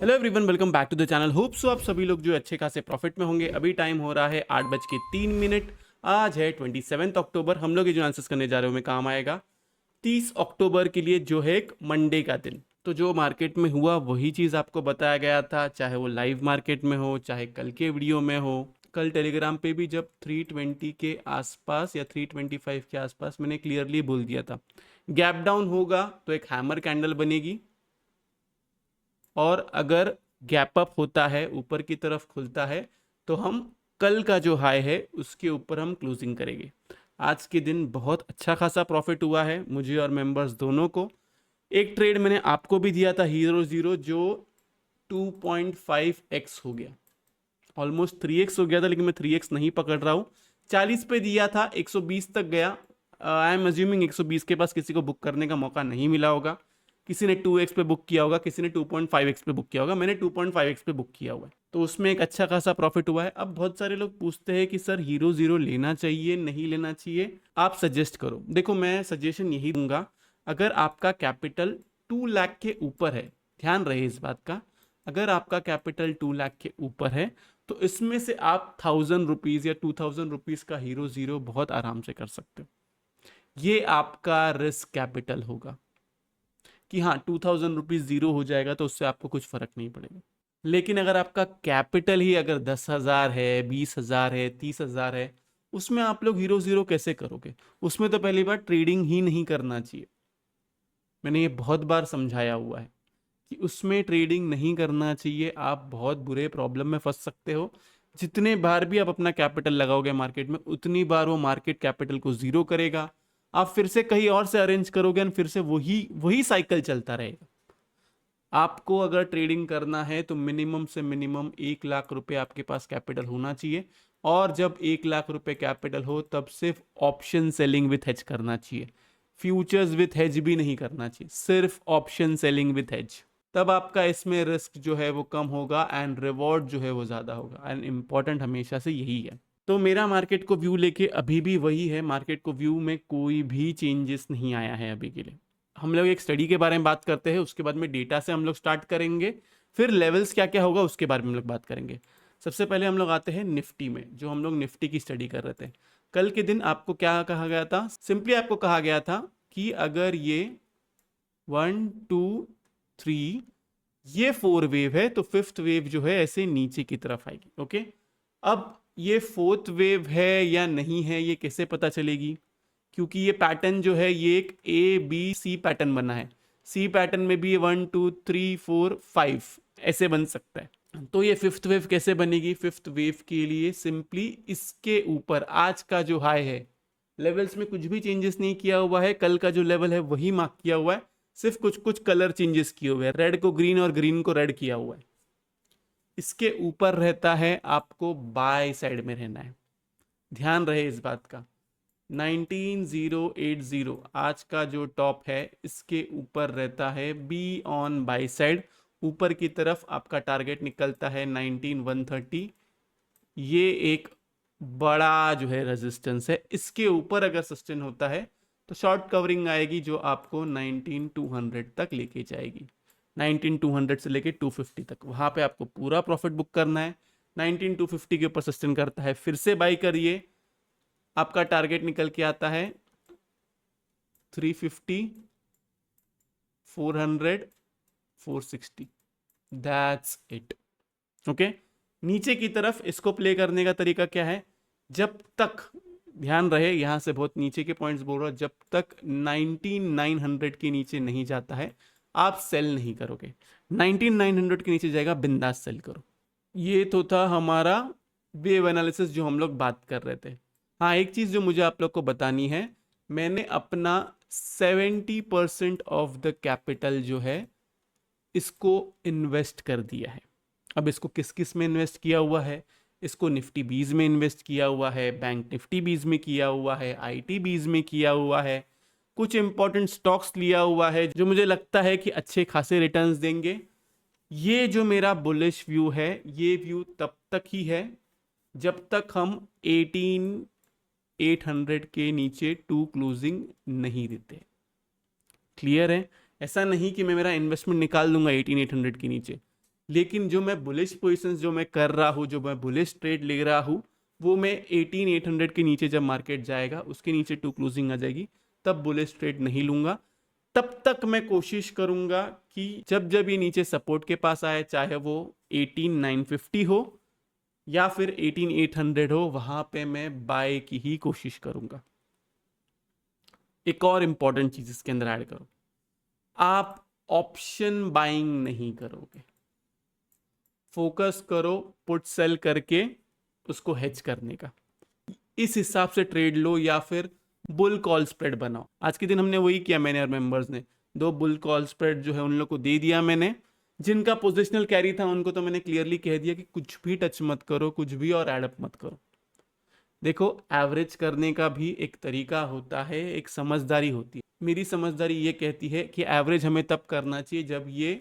Hello everyone, welcome back to the channel. Hope so आप सभी लोग जो अच्छे खासे प्रॉफिट में होंगे। अभी टाइम हो रहा है 8:03। आज है 27 अक्टूबर। हम लोग ये जो आंसर्स करने जा रहे हो में काम आएगा 30 अक्टूबर के लिए, जो है एक मंडे का दिन। तो जो मार्केट में हुआ वही चीज़ आपको बताया गया था, चाहे वो लाइव मार्केट में हो, चाहे कल के वीडियो में हो। कल टेलीग्राम पे भी जब 320 के आसपास या 325 के आसपास मैंने क्लियरली बोल दिया था, गैप डाउन होगा तो एक हैमर कैंडल बनेगी, और अगर गैप अप होता है, ऊपर की तरफ खुलता है, तो हम कल का जो हाई है उसके ऊपर हम क्लोजिंग करेंगे। आज के दिन बहुत अच्छा खासा प्रॉफिट हुआ है मुझे और मेंबर्स दोनों को। एक ट्रेड मैंने आपको भी दिया था हीरो जीरो, जो 2.5x हो गया, ऑलमोस्ट 3x हो गया था, लेकिन मैं 3x नहीं पकड़ रहा हूँ। 40 पे दिया था, 120 तक गया। आई एम अज्यूमिंग 120 के पास किसी को बुक करने का मौका नहीं मिला होगा। किसी ने 2x पे बुक किया होगा, किसी ने 2.5x पे बुक किया होगा। मैंने 2.5x पे बुक किया हुआ है, तो उसमें एक अच्छा खासा प्रॉफिट हुआ है। अब बहुत सारे लोग पूछते हैं कि सर हीरो जीरो लेना चाहिए नहीं लेना चाहिए, आप सजेस्ट करो। देखो, मैं सजेशन यही दूंगा, अगर आपका कैपिटल 2 लाख के ऊपर है, ध्यान रहे इस बात का, अगर आपका कैपिटल 2 लाख के ऊपर है तो इसमें से आप 1000 रुपीज या 2000 रुपीज का हीरो जीरो बहुत आराम से कर सकते हो। ये आपका रिस्क कैपिटल होगा कि हाँ 2000 रुपीज जीरो हो जाएगा तो उससे आपको कुछ फर्क नहीं पड़ेगा। लेकिन अगर आपका कैपिटल ही अगर 10,000 है, 20,000 है, 30,000 है, उसमें आप लोग हीरो जीरो कैसे करोगे? उसमें तो पहली बार ट्रेडिंग ही नहीं करना चाहिए। मैंने ये बहुत बार समझाया हुआ है कि उसमें ट्रेडिंग नहीं करना चाहिए। आप बहुत बुरे प्रॉब्लम में फंस सकते हो। जितने बार भी आप अपना कैपिटल लगाओगे मार्केट में, उतनी बार वो मार्केट कैपिटल को जीरो करेगा। आप फिर से कहीं और से अरेंज करोगे और फिर से वही वही साइकिल चलता रहेगा। आपको अगर ट्रेडिंग करना है तो मिनिमम से मिनिमम 1 लाख रुपए आपके पास कैपिटल होना चाहिए। और जब 1 लाख रुपए कैपिटल हो तब सिर्फ ऑप्शन सेलिंग विथ हेज करना चाहिए। फ्यूचर्स विथ हेज भी नहीं करना चाहिए, सिर्फ ऑप्शन सेलिंग विथ हेज। तब आपका इसमें रिस्क जो है वो कम होगा एंड रिवॉर्ड जो है वो ज़्यादा होगा। एंड इम्पॉर्टेंट हमेशा से यही है। तो मेरा मार्केट को व्यू लेके अभी भी वही है। मार्केट को व्यू में कोई भी चेंजेस नहीं आया है अभी के लिए। हम लोग एक स्टडी के बारे में बात करते हैं, उसके बाद में डेटा से हम लोग स्टार्ट करेंगे, फिर लेवल्स क्या क्या होगा उसके बारे में हम लोग बात करेंगे। सबसे पहले हम लोग आते हैं निफ्टी में, जो हम लोग निफ्टी की स्टडी कर रहे थे। कल के दिन आपको क्या कहा गया था? सिंपली आपको कहा गया था कि अगर ये 1 2 3 ये 4 वेव है तो फिफ्थ वेव जो है ऐसे नीचे की तरफ आएगी। ओके, अब ये फोर्थ वेव है या नहीं है ये कैसे पता चलेगी? क्योंकि ये पैटर्न जो है ये एक ABC पैटर्न बना है। सी पैटर्न में भी 1 2 3 4 5 ऐसे बन सकता है। तो ये फिफ्थ वेव कैसे बनेगी? फिफ्थ वेव के लिए सिंपली इसके ऊपर आज का जो हाई है, लेवल्स में कुछ भी चेंजेस नहीं किया हुआ है, कल का जो लेवल है वही मार्क किया हुआ है, सिर्फ कुछ कुछ कलर चेंजेस किए हुए हैं। रेड को ग्रीन और ग्रीन को रेड किया हुआ है। इसके ऊपर रहता है आपको बाय साइड में रहना है, ध्यान रहे इस बात का। 19080 आज का जो टॉप है, इसके ऊपर रहता है बी ऑन बाई साइड। ऊपर की तरफ आपका टारगेट निकलता है 19130। ये एक बड़ा जो है रेजिस्टेंस है। इसके ऊपर अगर सस्टेन होता है तो शॉर्ट कवरिंग आएगी जो आपको 19200 तक लेके जाएगी। 19200 से लेके 250 तक, वहां पे आपको पूरा प्रॉफिट बुक करना है। 19250 के ऊपर सस्टेन करता है, फिर से बाई करिए। आपका टारगेट निकल के आता है 350, 400, 460। That's it. ओके, नीचे की तरफ इसको प्ले करने का तरीका क्या है? जब तक, ध्यान रहे यहां से बहुत नीचे के पॉइंट्स बोल रहा हूं, जब तक 19900 के नीचे नहीं जाता है आप सेल नहीं करोगे। 19900 के नीचे जाएगा, बिंदास सेल करो। ये तो था हमारा वेव एनालिसिस जो हम लोग बात कर रहे थे। हाँ, एक चीज़ जो मुझे आप लोग को बतानी है, मैंने अपना 70% ऑफ द कैपिटल जो है इसको इन्वेस्ट कर दिया है। अब इसको किस किस में इन्वेस्ट किया हुआ है? इसको निफ्टी बीज में इन्वेस्ट किया हुआ है, बैंक निफ्टी बीज में किया हुआ है, आईटी बीज में किया हुआ है, कुछ इंपॉर्टेंट स्टॉक्स लिया हुआ है जो मुझे लगता है कि अच्छे खासे रिटर्न्स देंगे। ये जो मेरा बुलिश व्यू है, ये व्यू तब तक ही है जब तक हम 18800 के नीचे टू क्लोजिंग नहीं देते। क्लियर है? ऐसा नहीं कि मैं मेरा इन्वेस्टमेंट निकाल दूंगा 18800 के नीचे। लेकिन जो मैं बुलिश पोजिशंस जो मैं कर रहा हूँ, जो मैं बुलिश ट्रेड ले रहा हूँ, वो मैं 18,800 के नीचे जब मार्केट जाएगा, उसके नीचे 2 क्लोजिंग आ जाएगी, तब बुलिश ट्रेड नहीं लूंगा। तब तक मैं कोशिश करूंगा कि जब जब ये नीचे सपोर्ट के पास आए, चाहे वो 18,950 हो या फिर 18,800 हो, वहां पे मैं बाय की ही कोशिश करूंगा। एक और इंपॉर्टेंट चीज इसके अंदर ऐड करो, आप ऑप्शन बाइंग नहीं करोगे, फोकस करो पुट सेल करके उसको हेज करने का। इस हिसाब से ट्रेड लो या फिर बुल कॉल स्प्रेड बनाओ। आज के दिन हमने वही किया, मैंने और मेंबर्स ने 2 बुल कॉल स्प्रेड जो है उन लोग को दे दिया मैंने। जिनका पोजिशनल कैरी था उनको तो मैंने क्लियरली कह दिया कि कुछ भी टच मत करो, कुछ भी और एडअप मत करो। देखो, एवरेज करने का भी एक तरीका होता है, एक समझदारी होती है। मेरी समझदारी ये कहती है कि एवरेज हमें तब करना चाहिए जब ये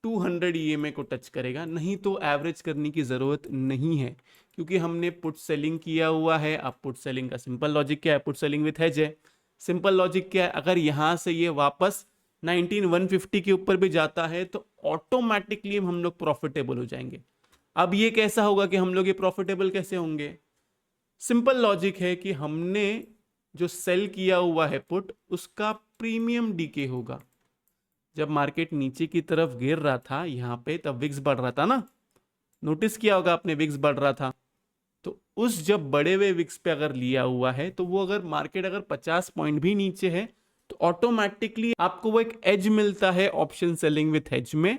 200 ईएमए को टच करेगा, नहीं तो एवरेज करने की ज़रूरत नहीं है, क्योंकि हमने पुट सेलिंग किया हुआ है। अब पुट सेलिंग का सिंपल लॉजिक क्या है? पुट सेलिंग विथ हेज है। सिंपल लॉजिक क्या है? अगर यहाँ से ये वापस 19,150 के ऊपर भी जाता है तो ऑटोमेटिकली हम लोग प्रॉफिटेबल हो जाएंगे। अब ये कैसा होगा कि हम लोग ये प्रॉफिटेबल कैसे होंगे? सिंपल लॉजिक है कि हमने जो सेल किया हुआ है पुट, उसका प्रीमियम डीके होगा। जब मार्केट नीचे की तरफ गिर रहा था यहाँ पे, तब विक्स बढ़ रहा था ना, नोटिस किया होगा आपने, विक्स बढ़ रहा था। तो उस जब बड़े हुए विक्स पे अगर लिया हुआ है, तो वो अगर मार्केट अगर 50 पॉइंट भी नीचे है तो ऑटोमेटिकली आपको वो एक एज मिलता है ऑप्शन सेलिंग विथ हेज में,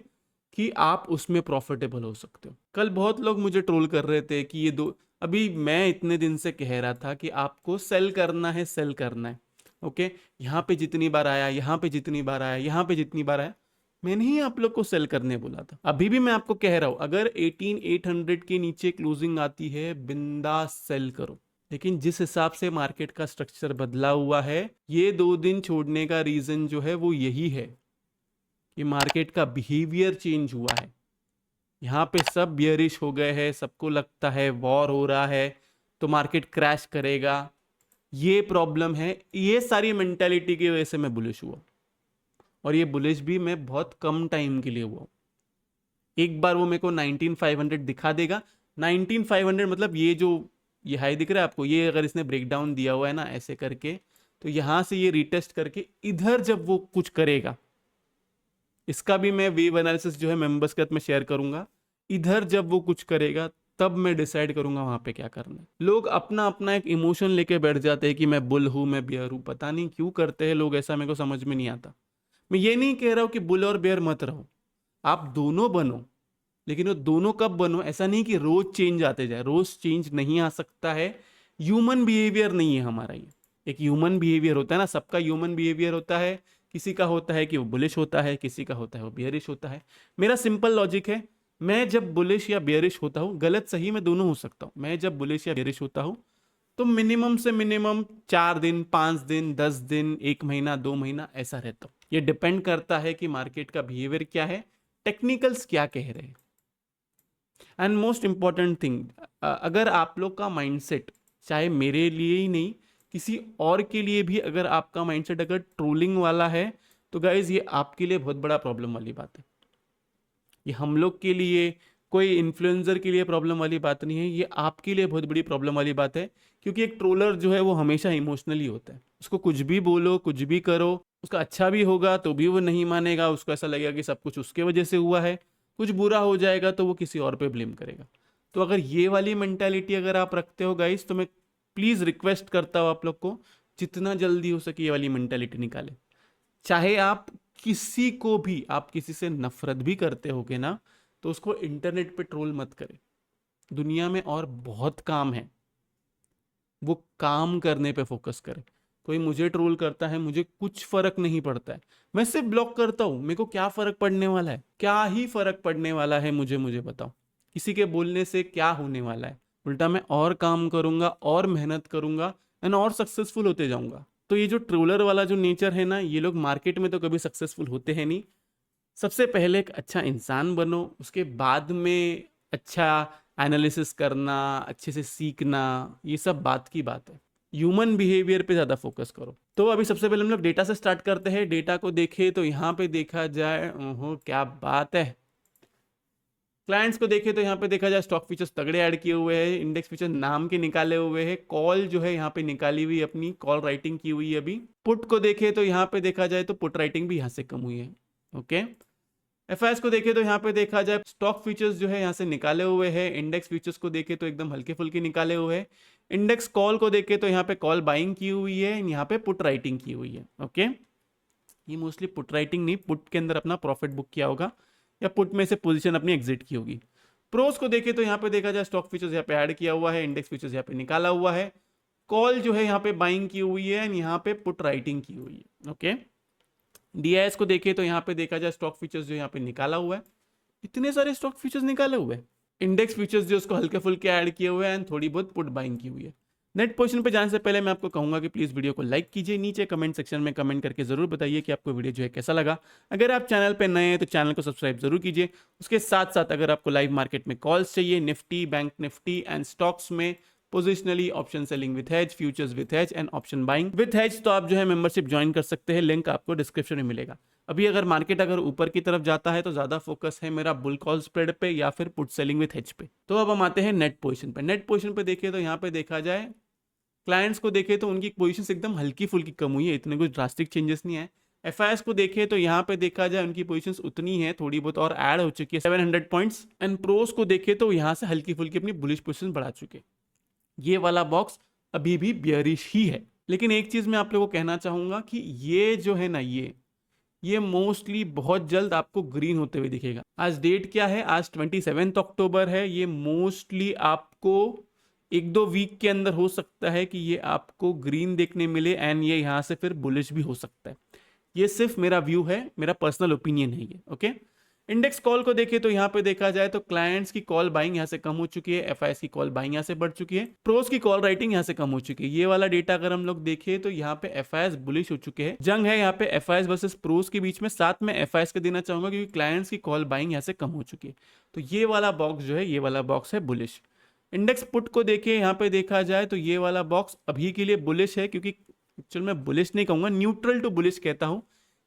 कि आप उसमें प्रॉफिटेबल हो सकते हो। कल बहुत लोग मुझे ट्रोल कर रहे थे कि ये दो, अभी मैं इतने दिन से कह रहा था कि आपको सेल करना है, सेल करना है। ओके, यहाँ पे जितनी बार आया, यहाँ पे जितनी बार आया, यहाँ पे जितनी बार आया, मैंने ही आप लोग को सेल करने बोला था। अभी भी मैं आपको कह रहा हूं, अगर 18,800 के नीचे क्लोजिंग आती है, बिंदास सेल करो। लेकिन जिस हिसाब से मार्केट का स्ट्रक्चर बदला हुआ है, ये 2 दिन छोड़ने का रीजन जो है वो यही है कि मार्केट का बिहेवियर चेंज हुआ है। यहाँ पे सब बियरिश हो गए हैं, सबको लगता है वॉर हो रहा है तो मार्केट क्रैश करेगा। ये प्रॉब्लम है, ये सारी मेंटालिटी की वजह से मैं बुलिश हुआ, और ये बुलिश भी मैं बहुत कम टाइम के लिए हुआ। एक बार वो मेरे को 19,500 दिखा देगा। 19,500 मतलब ये जो ये हाई दिख रहा है आपको, ये अगर इसने ब्रेकडाउन दिया हुआ है ना ऐसे करके, तो यहां से ये रिटेस्ट करके इधर जब वो कुछ करेगा, इसका भी मैं वेव एनालिसिस जो है मेंबर्स के साथ में शेयर करूंगा। इधर जब वो कुछ करेगा तब मैं डिसाइड करूंगा वहां पे क्या करना है। लोग अपना अपना एक इमोशन लेके बैठ जाते हैं कि मैं बुल हूं, मैं बियर हूं। पता नहीं क्यों करते हैं लोग ऐसा, मेरे को समझ में नहीं आता। मैं ये नहीं कह रहा हूं कि बुल और बेयर मत रहो, आप दोनों बनो, लेकिन वो दोनों कब बनो? ऐसा नहीं कि रोज चेंज आते जाए, रोज चेंज नहीं आ सकता है। ह्यूमन बिहेवियर नहीं है हमारा ये। एक ह्यूमन बिहेवियर होता है ना, सबका ह्यूमन बिहेवियर होता है। किसी का होता है कि वो बुलिश होता है, किसी का होता है वो बियरिश होता है। मेरा सिंपल लॉजिक है, मैं जब बुलिश या बियरिश होता हूँ, गलत सही मैं दोनों हो सकता हूँ, मैं जब बुलिश या बियरिश होता हूँ तो मिनिमम से मिनिमम 4 दिन, 5 दिन, 10 दिन, 1 महीना, 2 महीना ऐसा रहता हूँ। ये डिपेंड करता है कि मार्केट का बिहेवियर क्या है, टेक्निकल्स क्या कह रहे हैं। एंड मोस्ट इंपॉर्टेंट थिंग, अगर आप लोग का माइंडसेट, चाहे मेरे लिए ही नहीं किसी और के लिए भी, अगर आपका माइंडसेट अगर ट्रोलिंग वाला है, तो गाइज ये आपके लिए बहुत बड़ा प्रॉब्लम वाली बात है। ये हम लोग के लिए, कोई इन्फ्लुएंसर के लिए प्रॉब्लम वाली बात नहीं है, ये आपके लिए बहुत बड़ी प्रॉब्लम वाली बात है। क्योंकि एक ट्रोलर जो है वो हमेशा इमोशनली होता है। उसको कुछ भी बोलो, कुछ भी करो, उसका अच्छा भी होगा तो भी वो नहीं मानेगा, उसको ऐसा लगेगा कि सब कुछ उसके वजह से हुआ है। कुछ बुरा हो जाएगा तो वो किसी और पे ब्लेम करेगा। तो अगर ये वाली मेंटालिटी अगर आप रखते हो गाइस, तो मैं प्लीज़ रिक्वेस्ट करता हूँ आप लोग को, जितना जल्दी हो सके ये वाली मेंटालिटी निकाले। चाहे आप किसी को भी, आप किसी से नफरत भी करते होगे ना, तो उसको इंटरनेट पे ट्रोल मत करें। दुनिया में और बहुत काम है, वो काम करने पे फोकस करें। कोई मुझे ट्रोल करता है, मुझे कुछ फर्क नहीं पड़ता है, मैं सिर्फ ब्लॉक करता हूँ। मेरे को क्या फर्क पड़ने वाला है? क्या ही फर्क पड़ने वाला है मुझे बताओ, किसी के बोलने से क्या होने वाला है? उल्टा मैं और काम करूंगा, और मेहनत करूंगा, एंड और सक्सेसफुल होते जाऊंगा। तो ये जो ट्रोलर वाला जो नेचर है ना, ये लोग मार्केट में तो कभी सक्सेसफुल होते हैं नहीं। सबसे पहले एक अच्छा इंसान बनो, उसके बाद में अच्छा एनालिसिस करना, अच्छे से सीखना, ये सब बात की बात है। ह्यूमन बिहेवियर पे ज़्यादा फोकस करो। तो अभी सबसे पहले हम लोग डेटा से स्टार्ट करते हैं। डेटा को देखें तो यहाँ पे देखा जाए, ओहो क्या बात है, क्लाइंट्स को देखें तो यहाँ पे देखा जाए स्टॉक फीचर्स तगड़े ऐड किए हुए हैं, इंडेक्स फीचर नाम के निकाले हुए हैं, कॉल जो है यहाँ पे निकाली हुई अपनी कॉल राइटिंग की हुई है अभी। पुट को देखें तो यहाँ पे देखा जाए तो पुट राइटिंग भी यहाँ से कम हुई है। ओके, एफआईएस को देखें तो यहाँ पे देखा जाए स्टॉक फीचर्स जो है यहाँ से निकाले हुए हैं, इंडेक्स फीचर्स को देखें तो एकदम हल्के फुल्के निकाले हुए हैं, इंडेक्स कॉल को देखें तो यहाँ पे कॉल बाइंग की हुई है, यहाँ पे पुट राइटिंग की हुई है। ओके, ये मोस्टली पुट राइटिंग नहीं, पुट के अंदर अपना प्रॉफिट बुक किया होगा या पुट में से पोजीशन अपनी एग्जिट की होगी। प्रोस को देखें तो यहाँ पे देखा जाए स्टॉक फीचर्स यहाँ पे ऐड किया हुआ है, इंडेक्स फीचर्स यहाँ पे निकाला हुआ है, कॉल जो है यहाँ पे बाइंग की हुई है एंड यहाँ पे पुट राइटिंग की हुई है। ओके, डीआईएस को देखें तो यहाँ पे देखा जाए स्टॉक फीचर्स जो यहाँ पे निकाला हुआ है, इतने सारे स्टॉक फीचर्स निकाले हुए हैं, इंडेक्स फीचर्स जो उसको हल्के फुल्के ऐड किए हुए हैं एंड थोड़ी बहुत पुट बाइंग की हुई है। नेट पोजीशन पे जाने से पहले मैं आपको कहूंगा कि प्लीज वीडियो को लाइक कीजिए, नीचे कमेंट सेक्शन में कमेंट करके जरूर बताइए कि आपको वीडियो जो है कैसा लगा। अगर आप चैनल पे नए हैं तो चैनल को सब्सक्राइब जरूर कीजिए। उसके साथ साथ अगर आपको लाइव मार्केट में कॉल्स चाहिए, Nifty, bank Nifty and stocks में positionally, option selling with hedge, futures with hedge and option buying with hedge, तो आप जो है मेंबरशिप ज्वाइन कर सकते हैं, लिंक आपको डिस्क्रिप्शन में मिलेगा। अभी अगर मार्केट अगर ऊपर की तरफ जाता है तो ज्यादा फोकस है मेरा बुल कॉल स्प्रेड पे या फिर पुट सेलिंग विथ हेज पे। तो अब हम आते हैं नेट पोजीशन पे। नेट पोजीशन पे देखिए तो यहाँ पे देखा जाए क्लाइंट्स को देखे तो उनकी पोजीशंस एकदम हल्की फुल्की कम हुई है, इतने कुछ ड्रास्टिक चेंजेस नहीं है। एफआईएस को देखे तो यहाँ पे देखा जाए उनकी पोजीशंस उतनी है, थोड़ी बहुत और ऐड हो चुकी है 700 पॉइंट्स। एंड प्रोस को देखे तो यहाँ से हल्की फुल्की अपनी बुलिश पोजीशन बढ़ा चुके। ये वाला बॉक्स अभी भी बियरिश ही है, लेकिन एक चीज मैं आप लोगों को कहना चाहूंगा कि ये जो है ना, ये मोस्टली बहुत जल्द आपको ग्रीन होते हुए दिखेगा। आज डेट क्या है, आज 27 अक्टूबर है। ये मोस्टली आपको एक दो वीक के अंदर हो सकता है कि ये आपको ग्रीन देखने मिले एंड ये यहां से फिर बुलिश भी हो सकता है। ये सिर्फ मेरा व्यू है, मेरा पर्सनल ओपिनियन है ये। ओके, इंडेक्स कॉल को देखें तो यहाँ पे देखा जाए तो क्लाइंट्स की कॉल बाइंग यहाँ से कम हो चुकी है, एफआईएस की कॉल बाइंग यहाँ से बढ़ चुकी है, प्रोस की कॉल राइटिंग यहाँ से कम हो चुकी है। ये वाला डेटा अगर हम लोग देखें तो यहाँ पे एफआईएस बुलिश हो चुके हैं। जंग है यहाँ पे एफआईएस वर्सेस प्रोस के बीच में, साथ में एफआईएस का देना चाहूंगा क्योंकि क्लाइंट्स की कॉल बाइंग यहाँ से कम हो चुकी है। तो ये वाला बॉक्स जो है, ये वाला बॉक्स है बुलिश। इंडेक्स पुट को देखे यहाँ पे देखा जाए तो ये वाला बॉक्स अभी के लिए बुलिश है, क्योंकि एक्चुअल में बुलिश नहीं कहूंगा, न्यूट्रल टू बुलिश कहता हूं।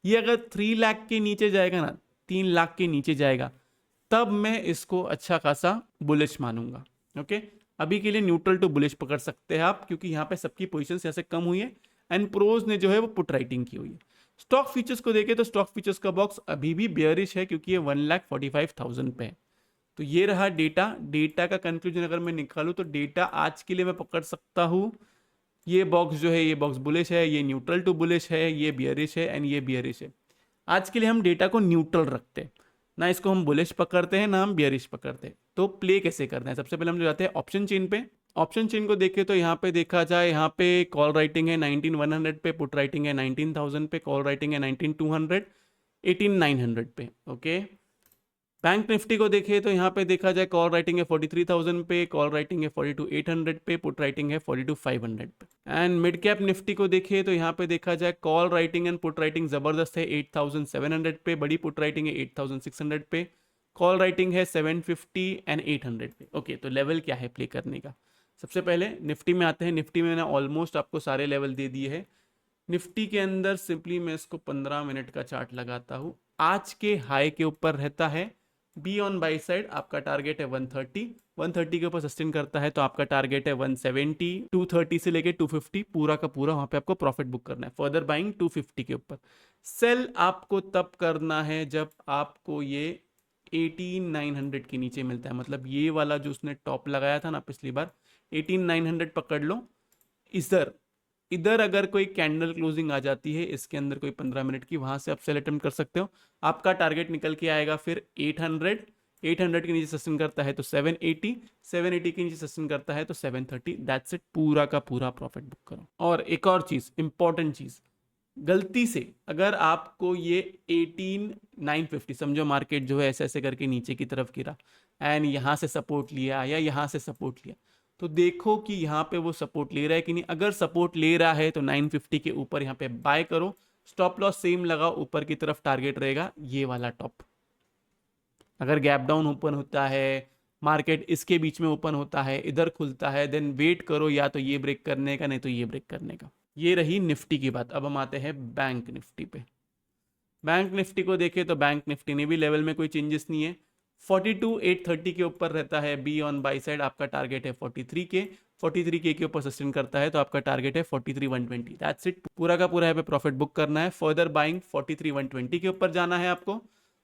ये अगर 3 लाख के नीचे जाएगा ना, 3 लाख के नीचे जाएगा, तब मैं इसको अच्छा खासा बुलिश मानूंगा। ओके, अभी के लिए न्यूट्रल टू बुलिश पकड़ सकते हैं आप, क्योंकि यहाँ पे सबकी पोजीशंस यहाँ से कम हुई है एंड प्रोज ने जो है वो पुट राइटिंग की हुई है। स्टॉक फीचर्स को देखें तो स्टॉक फीचर्स का बॉक्स अभी भी बेयरिश है, क्योंकि ये 1,45,000 पे है। तो ये रहा डेटा का कंक्लूजन अगर मैं निकालूं तो डेटा आज के लिए मैं पकड़ सकता हूं, ये बॉक्स जो है, ये बॉक्स बुलिश है, ये न्यूट्रल टू बुलिश है, ये बियरिश है एंड ये बियरिश है। आज के लिए हम डेटा को न्यूट्रल रखते हैं, ना इसको हम बुलिश पकड़ते हैं ना हम बियरिश पकड़ते हैं। तो प्ले कैसे करना है, सबसे पहले हम जो जाते हैं ऑप्शन चेन पे। ऑप्शन चेन को देखें तो यहाँ पे देखा जाए, यहाँ पे कॉल राइटिंग है 19,100 पे, पुट राइटिंग है 19,000 पे, कॉल राइटिंग है 19,200, 18,900 पे। ओके, बैंक निफ्टी को देखें तो यहाँ पे देखा जाए कॉल राइटिंग है 43,000 पे, कॉल राइटिंग है 42,800 पे, पुट राइटिंग है 42,500 पे। एंड मिड कैप निफ्टी को देखें तो यहाँ पे देखा जाए call writing and put writing जबरदस्त है 8,700 पे, बड़ी पुट राइटिंग है 8,600 पे, कॉल राइटिंग है 750 एंड 800 पे। ओके, तो लेवल क्या है प्ले करने का, सबसे पहले निफ्टी में आते हैं। निफ्टी में मैंने ऑलमोस्ट आपको सारे लेवल दे दिए हैं। निफ्टी के अंदर सिंपली मैं इसको 15 मिनट का चार्ट लगाता हूँ, आज के हाई के ऊपर रहता है, बी ऑन बाई साइड आपका टारगेट है 130 के ऊपर सस्टेन करता है तो आपका टारगेट है 170, 230 से लेके 250 पूरा का पूरा वहां पे आपको प्रॉफिट बुक करना है। फर्दर बाइंग 250 के ऊपर। सेल आपको तब करना है जब आपको ये 18,900 के नीचे मिलता है, मतलब ये वाला जो उसने टॉप लगाया था ना पिछली बार, 18,900 पकड़ लो। इधर अगर कोई कैंडल क्लोजिंग आ जाती है इसके अंदर कोई 15 मिनट की, वहां से आप सेल अटेम्प्ट कर सकते हो। आपका टारगेट निकल के आएगा फिर 800 के नीचे सस्टेन करता है तो 780 के नीचे सस्टेन करता है तो 730। दैट्स इट, पूरा का पूरा प्रॉफिट बुक करो। और एक और चीज, इंपॉर्टेंट चीज, गलती से अगर आपको ये 18,950 समझो मार्केट जो है ऐसे ऐसे करके नीचे की तरफ गिरा एंड यहां से सपोर्ट लिया या यहां से सपोर्ट लिया, तो देखो कि यहाँ पे वो सपोर्ट ले रहा है कि नहीं। अगर सपोर्ट ले रहा है तो 950 के ऊपर यहाँ पे बाय करो, स्टॉप लॉस सेम लगाओ, ऊपर की तरफ टारगेट रहेगा ये वाला टॉप। अगर गैप डाउन ओपन होता है, मार्केट इसके बीच में ओपन होता है, इधर खुलता है, देन वेट करो या तो ये ब्रेक करने का नहीं तो ये ब्रेक करने का। ये रही निफ्टी की बात। अब हम आते हैं बैंक निफ्टी पे। बैंक निफ्टी को देखें तो बैंक निफ्टी ने भी लेवल में कोई चेंजेस नहीं है। 42,830 के ऊपर रहता है बी ऑन बाई साइड, आपका टारगेट है 43K के ऊपर सस्टेन करता है तो आपका टारगेट है 43,120। दैट्स इट, पूरा का पूरा यहाँ पे प्रॉफिट बुक करना है। फर्दर बाइंग 43,120 के ऊपर जाना है आपको।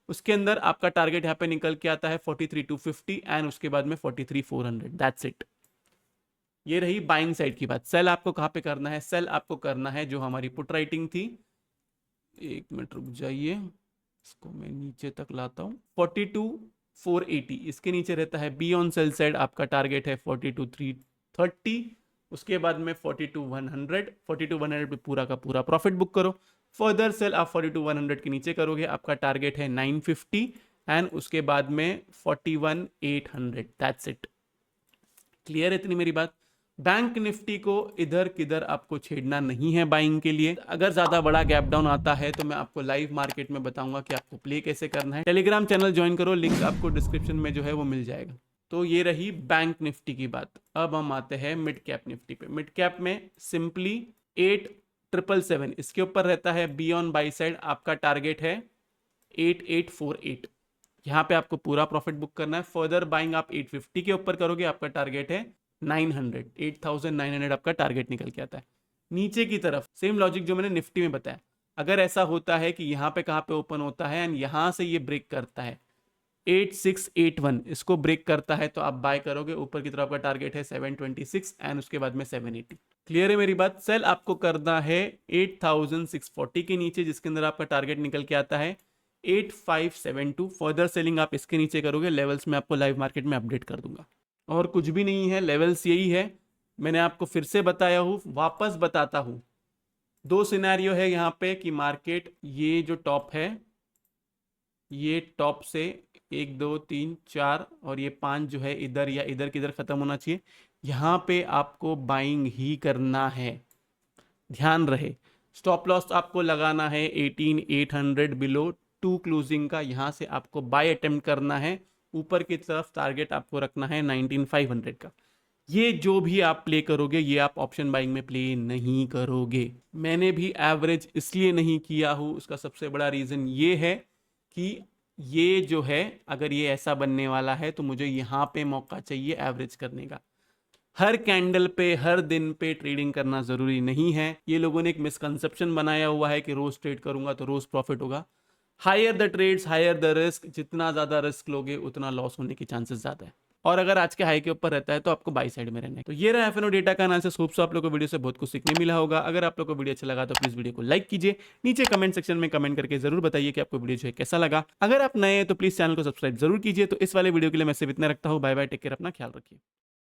उसके अंदर आपका टारगेट यहाँ पे निकल के आता है 43,250 एंड उसके बाद में 43,400। दैट्स इट, ये रही बाइंग साइड की बात। सेल आपको कहाँ पे करना है? सेल आपको करना है जो हमारी पुट राइटिंग थी, एक मिनट रुक जाइए, इसको मैं नीचे तक लाता हूँ। 42,480 इसके नीचे रहता है बी ऑन सेल साइड, आपका टारगेट है 42,330। उसके बाद में 42,100 पे पूरा का पूरा प्रॉफिट बुक करो। फर्दर सेल आप 42,100 के नीचे करोगे, आपका टारगेट है 950 एंड उसके बाद में 41,800। दैट्स इट, क्लियर है इतनी मेरी बात? बैंक निफ्टी को इधर किधर आपको छेड़ना नहीं है बाइंग के लिए। अगर ज्यादा बड़ा गैप डाउन आता है तो मैं आपको लाइव मार्केट में बताऊंगा कि आपको प्ले कैसे करना है। टेलीग्राम चैनल ज्वाइन करो, लिंक आपको डिस्क्रिप्शन में जो है वो मिल जाएगा। तो ये रही बैंक निफ्टी की बात। अब हम आते हैं मिड कैप निफ्टी पे। मिड कैप में सिंपली 8,777 इसके ऊपर रहता है बी ऑन बाई साइड, आपका टारगेट है 8,848। यहाँ पे आपको पूरा प्रॉफिट बुक करना है। फर्दर बाइंग आप 850 के ऊपर करोगे, आपका टारगेट है 900, 8,900 आपका टारगेट निकल के आता है। नीचे की तरफ सेम लॉजिक जो मैंने निफ्टी में बताया, अगर ऐसा होता है कि यहाँ पे कहाँ पे ओपन होता है एंड यहाँ से ये ब्रेक करता है 8,681, इसको ब्रेक करता है तो आप बाय करोगे। ऊपर की तरफ आपका टारगेट है 726 एंड उसके बाद में 780। क्लियर है मेरी बात? सेल आपको करना है 8,640 के नीचे, जिसके अंदर आपका टारगेट निकल के आता है 8,572। फर्दर सेलिंग आप इसके नीचे करोगे। लेवल्स में आपको लाइव मार्केट में अपडेट कर दूंगा, और कुछ भी नहीं है, लेवल्स यही है। मैंने आपको फिर से बताया हूँ, वापस बताता हूँ। दो सिनेरियो है यहाँ पे कि मार्केट ये जो टॉप है, ये टॉप से 1 2 3 4 और ये 5 जो है इधर या इधर किधर खत्म होना चाहिए, यहाँ पे आपको बाइंग ही करना है। ध्यान रहे, स्टॉप लॉस आपको लगाना है 18,800 बिलो 2 क्लोजिंग का। यहाँ से आपको बाय अटेम्प्ट करना है। ऊपर की तरफ टारगेट आपको रखना है 19,500 का। ये जो भी आप प्ले करोगे ये आप ऑप्शन बाइंग में प्ले नहीं करोगे। मैंने भी एवरेज इसलिए नहीं किया हूँ, उसका सबसे बड़ा रीजन ये है कि ये जो है अगर ये ऐसा बनने वाला है तो मुझे यहाँ पे मौका चाहिए एवरेज करने का। हर कैंडल पे हर दिन पे ट्रेडिंग करना जरूरी नहीं है। ये लोगों ने एक मिसकंसेप्शन बनाया हुआ है कि रोज ट्रेड करूंगा तो रोज प्रॉफिट होगा। Higher the trades higher the risk, जितना ज्यादा रिस्क लोगे उतना लॉस होने की चांसेस ज्यादा है। और अगर आज के हाई के ऊपर रहता है तो आपको बाई साइड में रहना है। तो ये रहा एफएनओ डेटा का एनालिसिस। होप सो आप लोगों को वीडियो से बहुत कुछ सीखने मिला होगा। अगर आप लोगों को वीडियो अच्छा लगा तो प्लीज वीडियो को लाइक कीजिए। नीचे कमेंट सेक्शन में कमेंट करके जरूर बताइए कि आपको वीडियो जो है कैसा लगा। अगर आप नए हैं तो प्लीज चैनल को सब्सक्राइब जरूर कीजिए। तो इस वाले वीडियो के लिए मैं सिर्फ इतना रखता हूँ। बाय बाय, टेक केयर, अपना ख्याल रखिए।